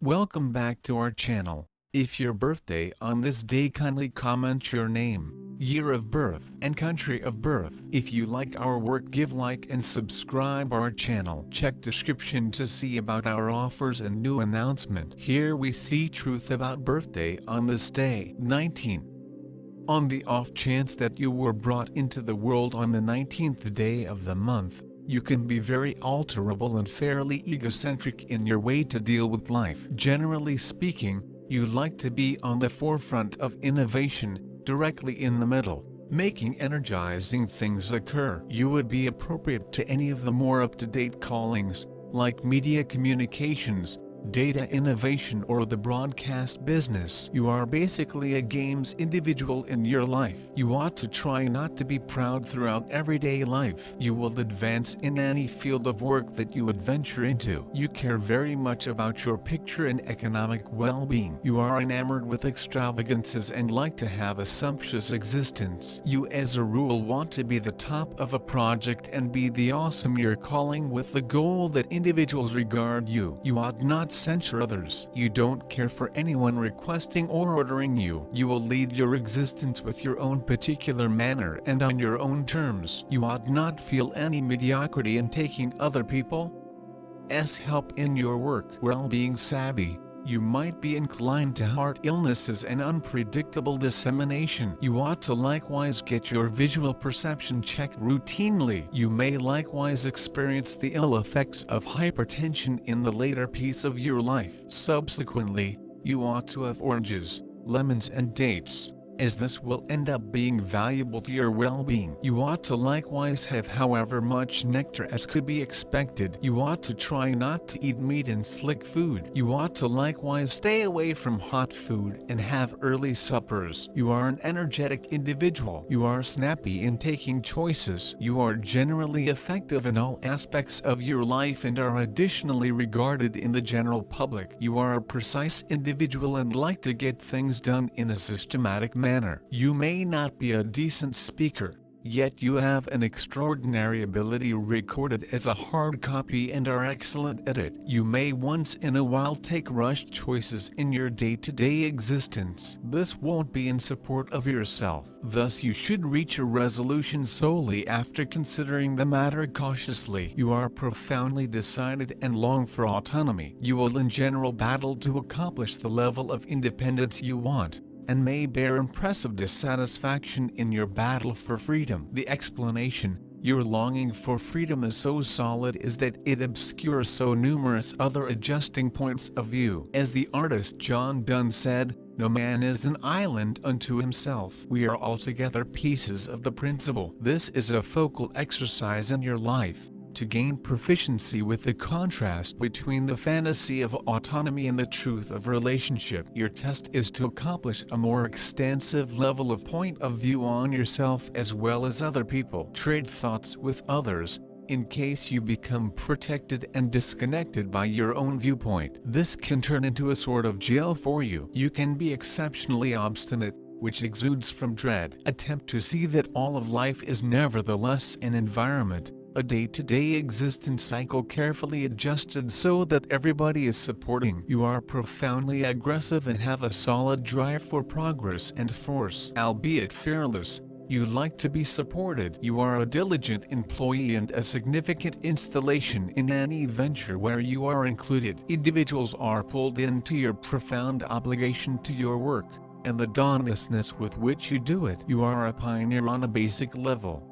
Welcome back to our channel. If your birthday on this day, kindly comment your name, year of birth and country of birth. If you like our work, give like and subscribe our channel. Check description to see about our offers and new announcement. Here we see truth about birthday on this day. 19. On the off chance that you were brought into the world on the 19th day of the month, you can be very alterable and fairly egocentric in your way to deal with life. Generally speaking, you like to be on the forefront of innovation, directly in the middle, making energizing things occur. You would be appropriate to any of the more up-to-date callings, like media communications, data innovation or the broadcast business. You are basically a games individual in your life. You ought to try not to be proud throughout everyday life. You will advance in any field of work that you adventure into. You care very much about your picture and economic well-being. You are enamored with extravagances and like to have a sumptuous existence. You as a rule want to be the top of a project and be the awesome you're calling with the goal that individuals regard you. You ought not censure others. You don't care for anyone requesting or ordering you. You will lead your existence with your own particular manner and on your own terms. You ought not feel any mediocrity in taking other people's help in your work. Well-being savvy. You might be inclined to heart illnesses and unpredictable dissemination. You ought to likewise get your visual perception checked routinely. You may likewise experience the ill effects of hypertension in the later piece of your life. Subsequently, you ought to have oranges, lemons and dates, as this will end up being valuable to your well-being. You ought to likewise have however much nectar as could be expected. You ought to try not to eat meat and slick food. You ought to likewise stay away from hot food and have early suppers. You are an energetic individual. You are snappy in taking choices. You are generally effective in all aspects of your life and are additionally regarded in the general public. You are a precise individual and like to get things done in a systematic manner. You may not be a decent speaker, yet you have an extraordinary ability recorded as a hard copy and are excellent at it. You may once in a while take rushed choices in your day-to-day existence. This won't be in support of yourself. Thus you should reach a resolution solely after considering the matter cautiously. You are profoundly decided and long for autonomy. You will in general battle to accomplish the level of independence you want, and may bear impressive dissatisfaction in your battle for freedom. The explanation, your longing for freedom is so solid is that it obscures so numerous other adjusting points of view. As the artist John Donne said, "No man is an island unto himself." We are altogether pieces of the principle. This is a focal exercise in your life, to gain proficiency with the contrast between the fantasy of autonomy and the truth of relationship. Your test is to accomplish a more extensive level of point of view on yourself as well as other people. Trade thoughts with others, in case you become protected and disconnected by your own viewpoint. This can turn into a sort of jail for you. You can be exceptionally obstinate, which exudes from dread. Attempt to see that all of life is nevertheless an environment, a day-to-day existence cycle carefully adjusted so that everybody is supporting. You are profoundly aggressive and have a solid drive for progress and force. Albeit fearless, you like to be supported. You are a diligent employee and a significant installation in any venture where you are included. Individuals are pulled into your profound obligation to your work, and the dauntlessness with which you do it. You are a pioneer on a basic level.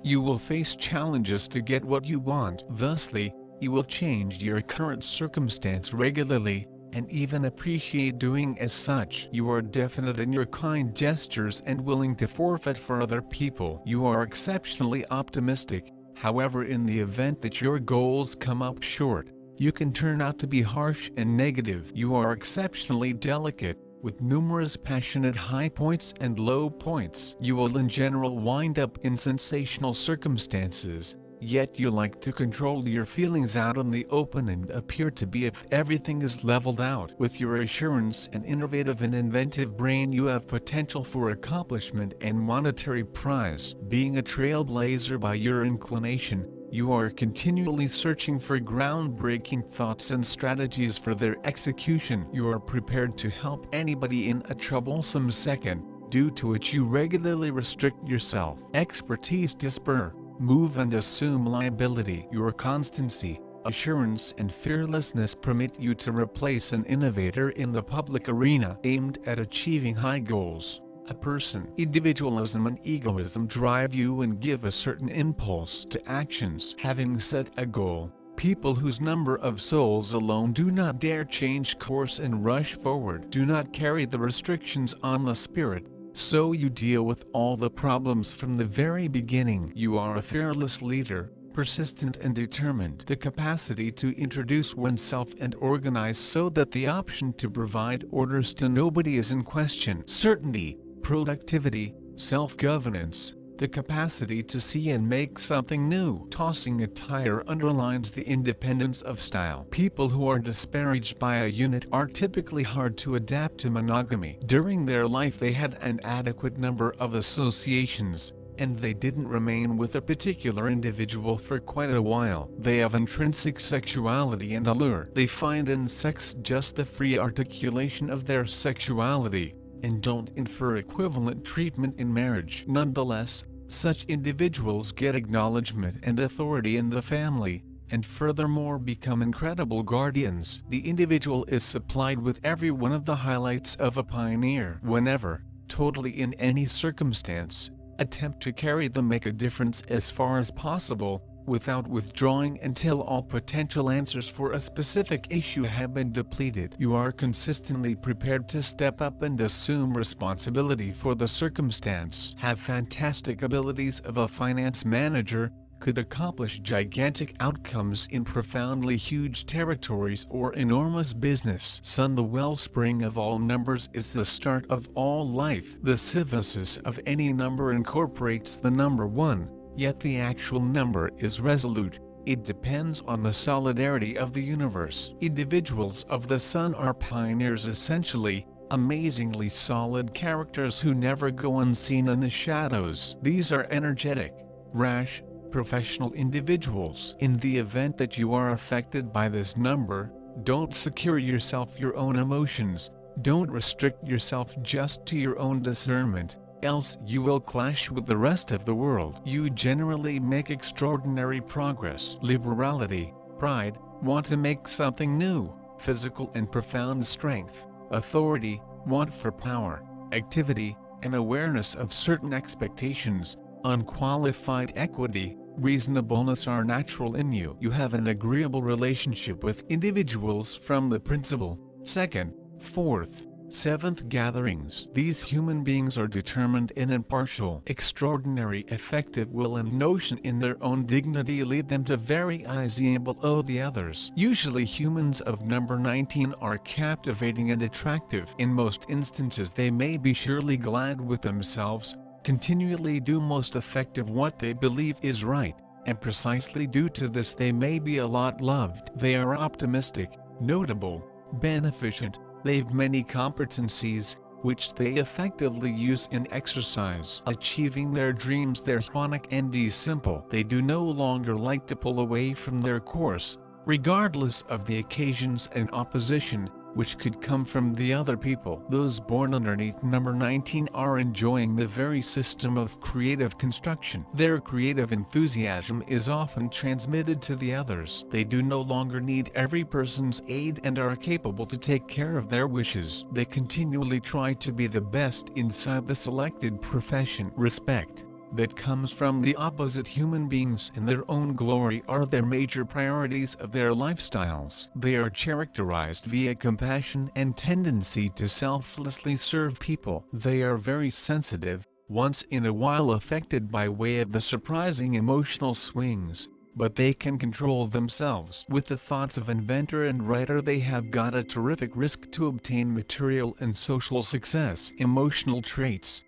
You will face challenges to get what you want. Thusly, you will change your current circumstance regularly, and even appreciate doing as such. You are definite in your kind gestures and willing to forfeit for other people. You are exceptionally optimistic, however in the event that your goals come up short, you can turn out to be harsh and negative. You are exceptionally delicate, with numerous passionate high points and low points. You will in general wind up in sensational circumstances, yet you like to control your feelings out in the open and appear to be if everything is leveled out. With your assurance and innovative and inventive brain you have potential for accomplishment and monetary prize. Being a trailblazer by your inclination, You are continually searching for groundbreaking thoughts and strategies for their execution. You are prepared to help anybody in a troublesome second, due to which you regularly restrict yourself. Expertise to spur, move and assume liability. Your constancy, assurance and fearlessness permit you to replace an innovator in the public arena aimed at achieving high goals. A person, individualism and egoism drive you and give a certain impulse to actions. Having set a goal, people whose number of souls alone do not dare change course and rush forward do not carry the restrictions on the spirit, so you deal with all the problems from the very beginning. You are a fearless leader, persistent and determined. The capacity to introduce oneself and organize so that the option to provide orders to nobody is in question. Certainty, productivity, self-governance, the capacity to see and make something new. Tossing a tire underlines the independence of style. People who are disparaged by a unit are typically hard to adapt to monogamy. During their life they had an adequate number of associations, and they didn't remain with a particular individual for quite a while. They have intrinsic sexuality and allure. They find in sex just the free articulation of their sexuality, and don't infer equivalent treatment in marriage. Nonetheless, such individuals get acknowledgement and authority in the family, and furthermore become incredible guardians. The individual is supplied with every one of the highlights of a pioneer. Whenever, totally in any circumstance, attempt to carry them, make a difference as far as possible, without withdrawing until all potential answers for a specific issue have been depleted. You are consistently prepared to step up and assume responsibility for the circumstance. Have fantastic abilities of a finance manager, could accomplish gigantic outcomes in profoundly huge territories or enormous business. Sun, the wellspring of all numbers, is the start of all life. The synthesis of any number incorporates the number 1. Yet the actual number is resolute. It depends on the solidarity of the universe. Individuals of the Sun are pioneers, essentially, amazingly solid characters who never go unseen in the shadows. These are energetic, rash, professional individuals. In the event that you are affected by this number, don't secure yourself your own emotions, don't restrict yourself just to your own discernment, else you will clash with the rest of the world. You generally make extraordinary progress. Liberality, pride, want to make something new, physical and profound strength, authority, want for power, activity, and awareness of certain expectations, unqualified equity, reasonableness are natural in you. You have an agreeable relationship with individuals from the principal, second, fourth, seventh gatherings. These human beings are determined and impartial. Extraordinary effective will and notion in their own dignity lead them to very easily below the others. Usually humans of number 19 are captivating and attractive. In most instances they may be surely glad with themselves, continually do most effective what they believe is right, and precisely due to this they may be a lot loved. They are optimistic, notable, beneficent. They've many competencies, which they effectively use in exercise. Achieving their dreams, they're chronic and simple. They do no longer like to pull away from their course, regardless of the occasions and opposition, which could come from the other people. Those born underneath number 19 are enjoying the very system of creative construction. Their creative enthusiasm is often transmitted to the others. They do no longer need every person's aid and are capable to take care of their wishes. They continually try to be the best inside the selected profession. Respect that comes from the opposite human beings in their own glory are their major priorities of their lifestyles. They are characterized via compassion and tendency to selflessly serve people. They are very sensitive, once in a while affected by way of the surprising emotional swings, but they can control themselves. With the thoughts of inventor and writer, they have got a terrific risk to obtain material and social success. Emotional traits.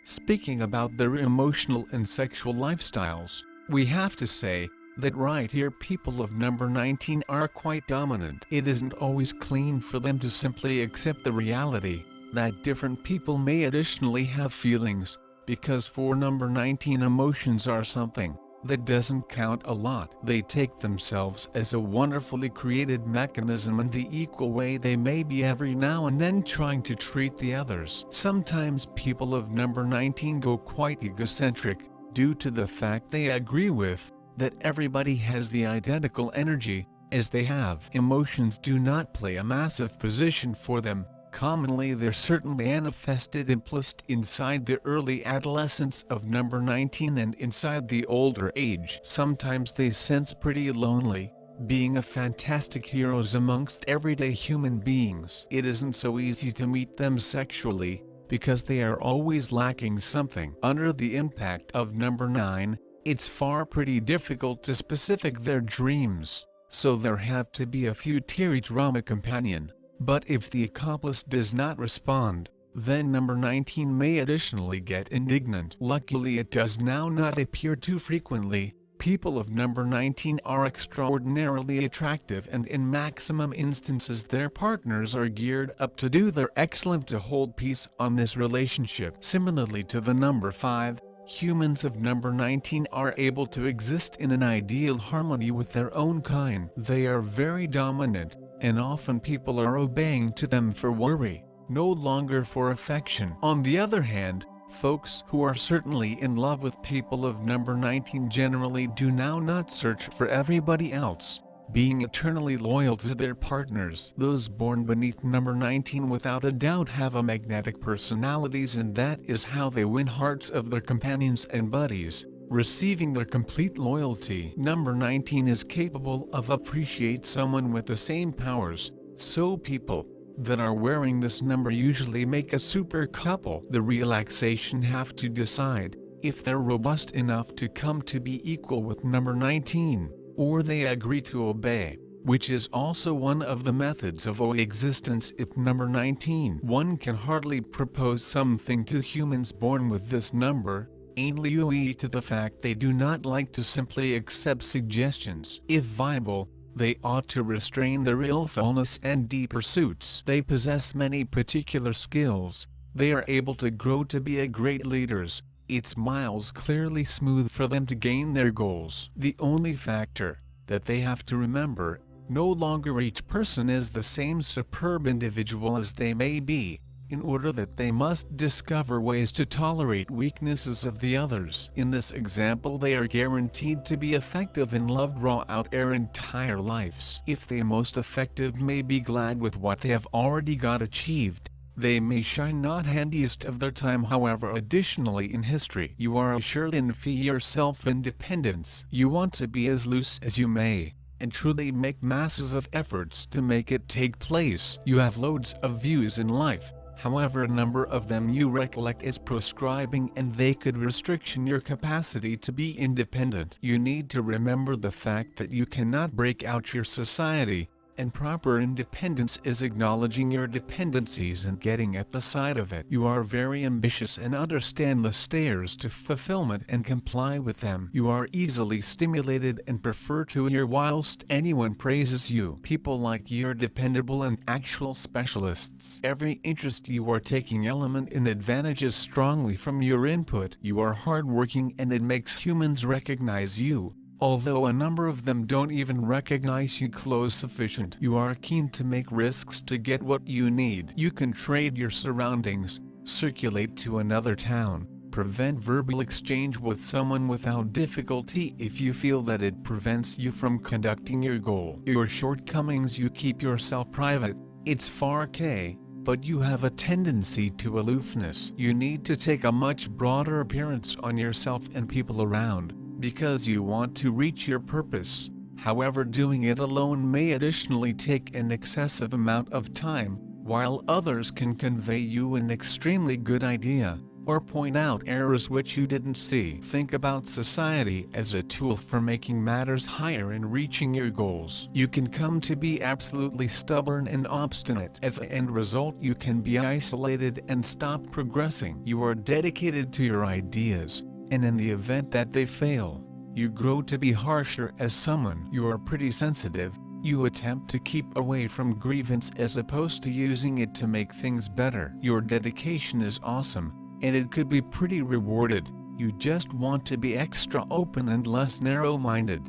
Speaking about their emotional and sexual lifestyles, we have to say that right here people of number 19 are quite dominant. It isn't always clean for them to simply accept the reality that different people may additionally have feelings, because for number 19 emotions are something that doesn't count a lot. They take themselves as a wonderfully created mechanism in the equal way they may be every now and then trying to treat the others. Sometimes people of number 19 go quite egocentric, due to the fact they agree with that everybody has the identical energy, as they have. Emotions do not play a massive position for them. Commonly they're certainly manifested implicit inside the early adolescence of number 19 and inside the older age. Sometimes they sense pretty lonely, being a fantastic heroes amongst everyday human beings. It isn't so easy to meet them sexually, because they are always lacking something. Under the impact of number 9, it's pretty difficult to specify their dreams, so there have to be a few teary drama companion. But if the accomplice does not respond, then number 19 may additionally get indignant. Luckily it does now not appear too frequently. People of number 19 are extraordinarily attractive, and in maximum instances their partners are geared up to do their excellent to hold peace on this relationship. Similarly to the number 5, humans of number 19 are able to exist in an ideal harmony with their own kind. They are very dominant, and often people are obeying to them for worry, no longer for affection. On the other hand, folks who are certainly in love with people of number 19 generally do now not search for everybody else, being eternally loyal to their partners. Those born beneath number 19 without a doubt have a magnetic personalities, and that is how they win hearts of their companions and buddies, receiving their complete loyalty. Number 19 is capable of appreciate someone with the same powers, so people that are wearing this number usually make a super couple. The relaxation have to decide if they're robust enough to come to be equal with number 19, or they agree to obey, which is also one of the methods of existence. If number 19, one can hardly propose something to humans born with this number, ainly owing to the fact they do not like to simply accept suggestions. If viable, they ought to restrain their willfulness and deep pursuits. They possess many particular skills. They are able to grow to be a great leaders. It's miles clearly smooth for them to gain their goals. The only factor that they have to remember, no longer each person is the same superb individual as they may be, in order that they must discover ways to tolerate weaknesses of the others. In this example, they are guaranteed to be effective in love throughout their entire lives. If they most effective may be glad with what they have already got achieved, they may shine not handiest of their time. However, additionally in history, you are assured in your self-independence. You want to be as loose as you may, and truly make masses of efforts to make it take place. You have loads of views in life. However, a number of them you recollect as proscribing, and they could restriction your capacity to be independent. You need to remember the fact that you cannot break out your society, and proper independence is acknowledging your dependencies and getting at the side of it. You are very ambitious and understand the stairs to fulfillment and comply with them. You are easily stimulated and prefer to hear whilst anyone praises you. People like you are dependable and actual specialists. Every interest you are taking element in advantages strongly from your input. You are hardworking, and it makes humans recognize you, although a number of them don't even recognize you close sufficient. You are keen to make risks to get what you need. You can trade your surroundings, circulate to another town, prevent verbal exchange with someone without difficulty if you feel that it prevents you from conducting your goal. Your shortcomings, you keep yourself private. It's okay, but you have a tendency to aloofness. You need to take a much broader appearance on yourself and people around, because you want to reach your purpose. However, doing it alone may additionally take an excessive amount of time, while others can convey you an extremely good idea, or point out errors which you didn't see. Think about society as a tool for making matters higher and reaching your goals. You can come to be absolutely stubborn and obstinate. As an end result, you can be isolated and stop progressing. You are dedicated to your ideas, and in the event that they fail, you grow to be harsher as someone. You are pretty sensitive. You attempt to keep away from grievance as opposed to using it to make things better. Your dedication is awesome, and it could be pretty rewarded. You just want to be extra open and less narrow-minded.